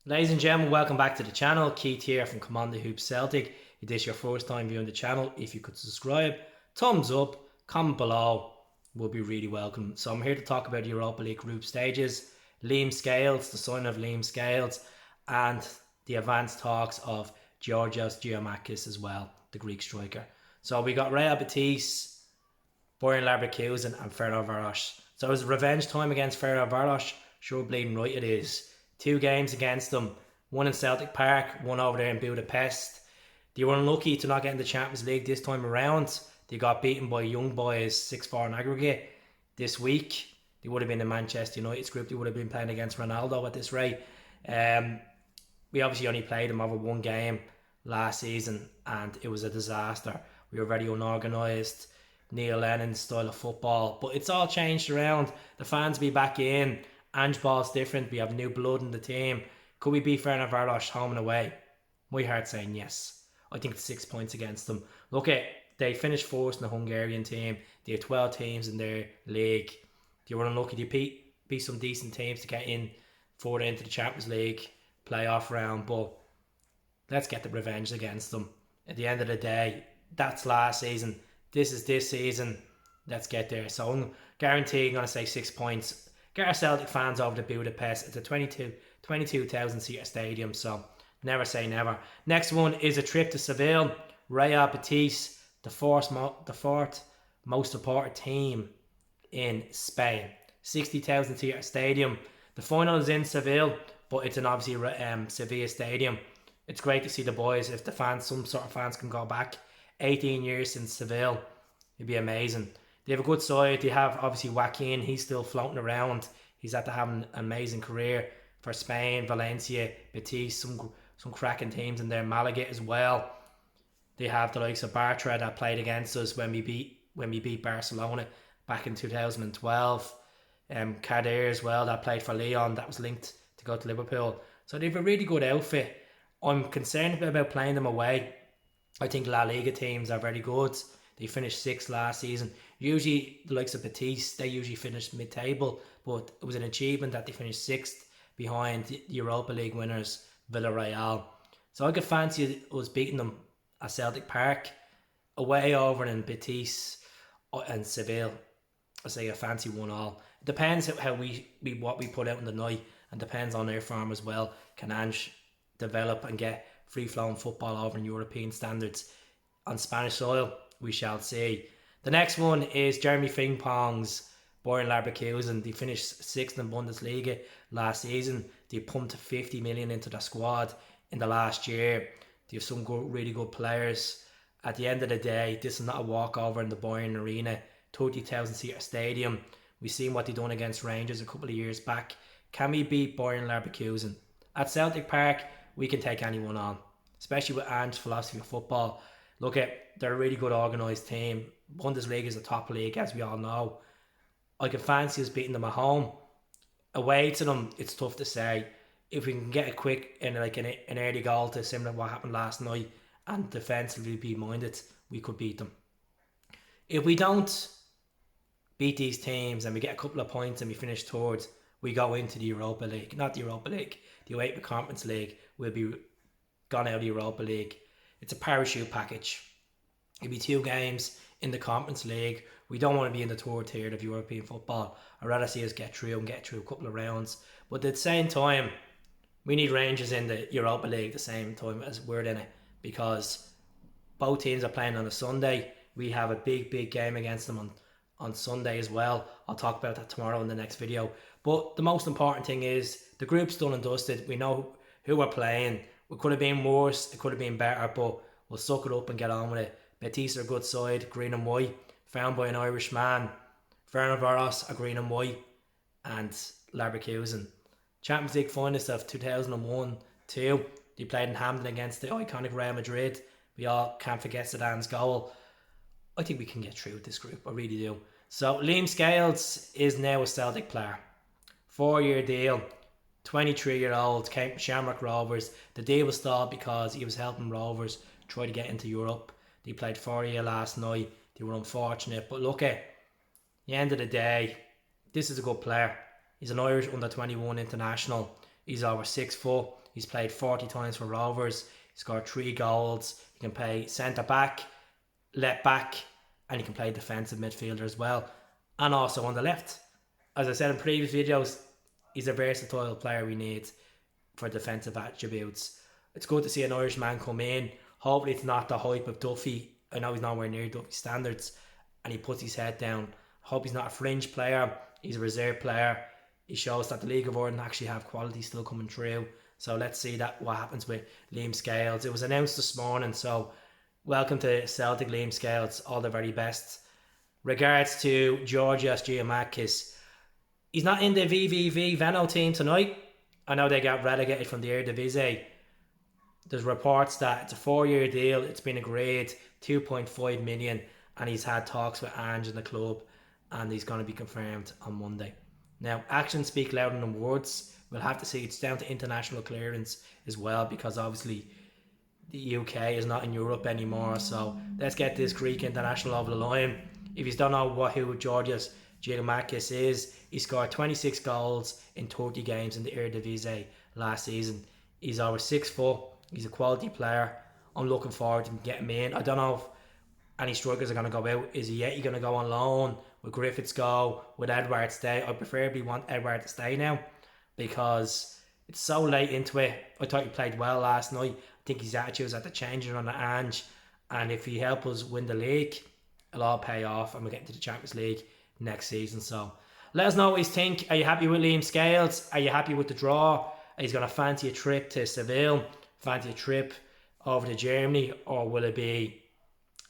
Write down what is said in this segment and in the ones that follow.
Ladies and gentlemen, welcome back to the channel. Keith here from Commander Hoops Celtic. If this is your first time viewing the channel, if you could subscribe, thumbs up, comment below, will be really welcome. So I'm here to talk about the Europa League group stages, Liam Scales, the son of Liam Scales, and the advanced talks of Giorgios Giakoumakis as well, the Greek striker. So we got Real Betis, Bayern Leverkusen and Ferencváros. So it was revenge time against Ferencváros. Sure bleeding right it is. Two games against them. One in Celtic Park, one over there in Budapest. They were unlucky to not get in the Champions League this time around. They got beaten by Young Boys 6-4 in aggregate this week. They would have been in Manchester United's group. They would have been playing against Ronaldo at this rate. We obviously only played them over one game last season and it was a disaster. We were very unorganised. Neil Lennon style of football, but it's all changed around. The fans be back in. Ange Ball's different. We have new blood in the team. Could we beat Ferencváros home and away? My heart's saying yes. I think it's 6 points against them. Look at they finished fourth in the Hungarian team. They had 12 teams in their league. They were unlucky to beat some decent teams to get in further into the Champions League playoff round. But let's get the revenge against them. At the end of the day, that's last season. This is this season. Let's get there. So I'm guaranteeing going to say 6 points. Get our Celtic fans over to Budapest. It's a 22,000 seater stadium, so never say never. Next one is a trip to Seville. Real Betis, the fourth most supported team in Spain. 60,000 seater stadium. The final is in Seville, but it's an obviously Sevilla stadium. It's great to see the boys. If the fans, some sort of fans can go back 18 years since Seville, it'd be amazing. They have a good side. They have obviously Joaquin. He's still floating around. He's had to have an amazing career for Spain, Valencia, Betis, some cracking teams in there. Malaga as well. They have the likes of Bartra that played against us when we beat Barcelona back in 2012. Kader as well that played for Lyon that was linked to go to Liverpool. So they have a really good outfit. I'm concerned about playing them away. I think La Liga teams are very good. They finished sixth last season. Usually, the likes of Betis, they usually finish mid-table, but it was an achievement that they finished sixth behind the Europa League winners, Villarreal. So I could fancy us beating them at Celtic Park, away over in Betis and Seville. I say a fancy 1-1. It depends how what we put out in the night, and depends on their form as well. Can Ange develop and get free-flowing football over in European standards on Spanish soil? We shall see. The next one is Jeremy Frimpong's Bayern Leverkusen. They finished sixth in Bundesliga last season. They pumped 50 million into the squad in the last year. They have some really good players. At the end of the day, this is not a walkover in the Bayern Arena. 30,000 seater stadium. We've seen what they done against Rangers a couple of years back. Can we beat Bayern Leverkusen? At Celtic Park, we can take anyone on, especially with Ange's philosophy of football. Look they're a really good organised team. Bundesliga is a top league, as we all know. I can fancy us beating them at home. Away to them, it's tough to say. If we can get a quick and an early goal to similar to what happened last night and defensively be minded, we could beat them. If we don't beat these teams and we get a couple of points and we finish third, we go into the Europa League. Not the Europa League, the UEFA Conference League. We'll be gone out of the Europa League. It's a parachute package. It'll be 2 games in the Conference League. We don't want to be in the third tier of European football. I'd rather see us get through a couple of rounds. But at the same time, we need Rangers in the Europa League the same time as we're in it, because both teams are playing on a Sunday. We have a big game against them on Sunday as well. I'll talk about that tomorrow in the next video. But the most important thing is the group's done and dusted. We know who we're playing. It could have been worse, it could have been better, but we'll suck it up and get on with it. Betis are a good side, green and white, found by an Irish man. Ferencváros are green and white, and Leverkusen. Champions League finalists of 2001-2. They played in Hampden against the iconic Real Madrid. We all can't forget Zidane's goal. I think we can get through with this group, I really do. So Liam Scales is now a Celtic player. 4-year deal. 23-year-old, came from Shamrock Rovers. The deal was stalled because he was helping Rovers try to get into Europe. They played 4-year last night. They were unfortunate. But look at the end of the day, this is a good player. He's an Irish under-21 international. He's over 6 foot. He's played 40 times for Rovers. He scored 3 goals. He can play centre back, left back, and he can play defensive midfielder as well. And also on the left. As I said in previous videos, he's a versatile player we need for defensive attributes. It's good to see an Irish man come in. Hopefully it's not the hype of Duffy. I know he's nowhere near Duffy standards, and he puts his head down. I hope he's not a fringe player. He's a reserve player. He shows that the League of Ireland actually have quality still coming through. So let's see what happens with Liam Scales. It was announced this morning, so welcome to Celtic, Liam Scales. All the very best. Regards to Giorgios Giakoumakis. He's not in the VVV Venlo team tonight. I know they got relegated from the Eredivisie. There's reports that it's a 4-year deal. It's been agreed, 2.5 million, and he's had talks with Ange in the club, and he's going to be confirmed on Monday. Now, actions speak louder than words. We'll have to see. It's down to international clearance as well, because obviously the UK is not in Europe anymore. So let's get this Greek international over the line. If you don't know who Giorgios Giakoumakis is, he scored 26 goals in 30 games in the Eredivisie last season. He's over 6 foot. He's a quality player. I'm looking forward to getting him in. I don't know if any strikers are going to go out. Is he yet going to go on loan? Will Griffiths go? Would Edward stay? I preferably want Edward to stay now, because it's so late into it. I thought he played well last night. I think his attitude was at the changing on the Ange, and if he helps us win the league, it'll all pay off, and we'll get into the Champions League next season. So let us know what you think. Are you happy with Liam Scales? Are you happy with the draw? Are you going to fancy a trip to Seville? Fancy a trip over to Germany? Or will it be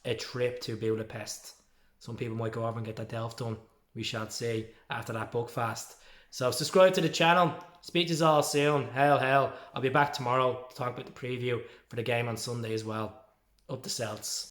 a trip to Budapest? Some people might go over and get that Delft done. We shall see after that book fast. So subscribe to the channel. Speak to us all soon. Hell. I'll be back tomorrow to talk about the preview for the game on Sunday as well. Up the Celts.